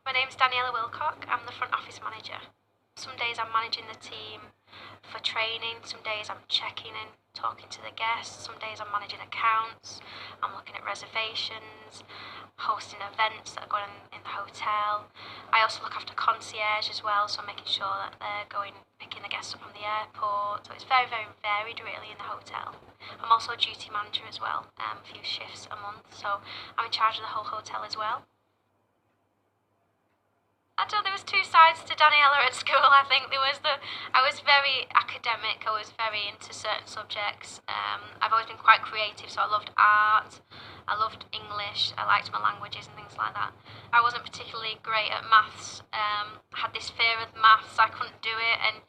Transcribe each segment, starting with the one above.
My name's Daniela Wilcock. I'm the front office manager. Some days I'm managing the team for training, some days I'm checking in, talking to the guests, some days I'm managing accounts, I'm looking at reservations, hosting events that are going in the hotel. I also look after concierge as well, so I'm making sure that they're going, picking the guests up from the airport. So it's very, very varied really in the hotel. I'm also a duty manager as well, a few shifts a month, so I'm in charge of the whole hotel as well. I don't. There was two sides to Daniela at school. I think I was very academic. I was very into certain subjects. I've always been quite creative, so I loved art. I loved English. I liked my languages and things like that. I wasn't particularly great at maths. I had this fear of maths. I couldn't do it, and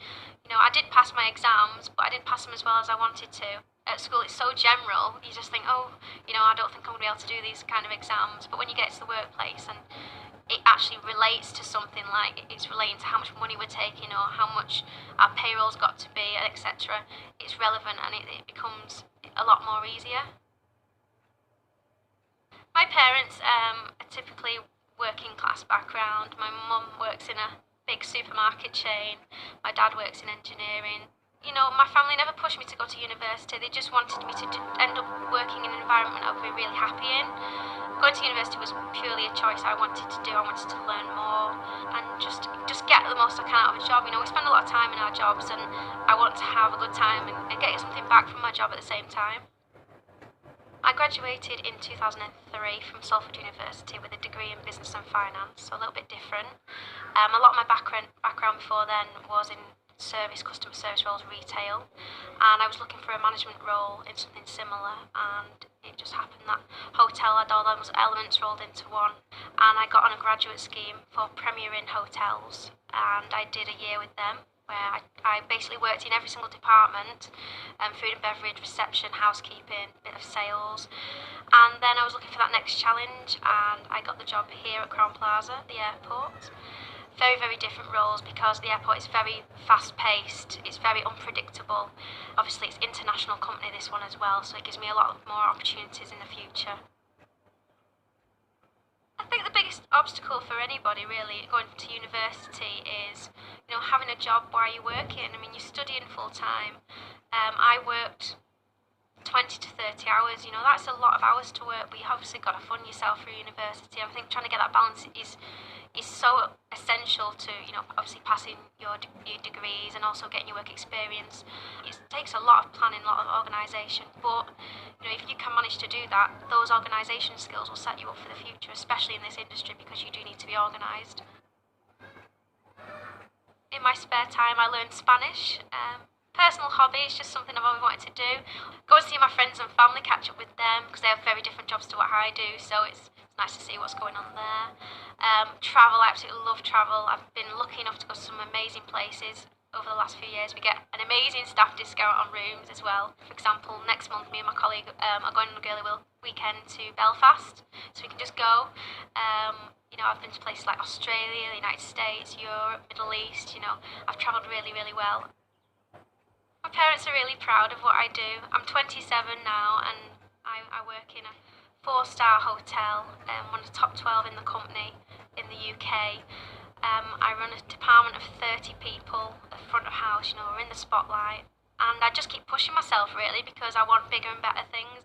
I did pass my exams, but I didn't pass them as well as I wanted to. At school, it's so general. You just think, oh, I don't think I'm going to be able to do these kind of exams. But when you get to the workplace and it actually relates to something, like it's relating to how much money we're taking or how much our payroll's got to be, etc. It's relevant and it becomes a lot more easier. My parents are typically working class background. My mum works in a big supermarket chain. My dad works in engineering. My family never pushed me to go to university. They just wanted me to end up working in an environment I'd be really happy in. Going to university was purely a choice I wanted to do. I wanted to learn more and just get the most I can out of a job. We spend a lot of time in our jobs, and I want to have a good time and get something back from my job at the same time. I graduated in 2003 from Salford University with a degree in business and finance, so a little bit different. A lot of my background before then was in customer service roles, retail, and I was looking for a management role in something similar, and it just happened that hotel had all those elements rolled into one, and I got on a graduate scheme for Premier Inn Hotels, and I did a year with them where I basically worked in every single department, food and beverage, reception, housekeeping, bit of sales, and then I was looking for that next challenge, and I got the job here at Crowne Plaza, the airport. Very, very different roles because the airport is very fast-paced, it's very unpredictable. Obviously it's international company, this one as well, so it gives me a lot more opportunities in the future. I think the biggest obstacle for anybody really going to university is, having a job while you're working. You're studying full time. I worked 20 to 30 hours, that's a lot of hours to work, but you obviously got to fund yourself through university. I think trying to get that balance is so essential to, obviously passing your degrees and also getting your work experience. It takes a lot of planning, a lot of organisation, but, if you can manage to do that, those organisation skills will set you up for the future, especially in this industry, because you do need to be organised. In my spare time, I learned Spanish. Personal hobby, it's just something I've always wanted to do. Go and see my friends and family, catch up with them, because they have very different jobs to what I do, so it's nice to see what's going on there. Travel, I absolutely love travel. I've been lucky enough to go to some amazing places over the last few years. We get an amazing staff discount on rooms as well. For example, next month me and my colleague are going on a girly weekend to Belfast, so we can just go. I've been to places like Australia, the United States, Europe, Middle East. I've travelled really, really well. My parents are really proud of what I do. I'm 27 now, and I work in a 4-star hotel, one of the top 12 in the company in the UK. I run a department of 30 people at front of house, we're in the spotlight. And I just keep pushing myself really because I want bigger and better things.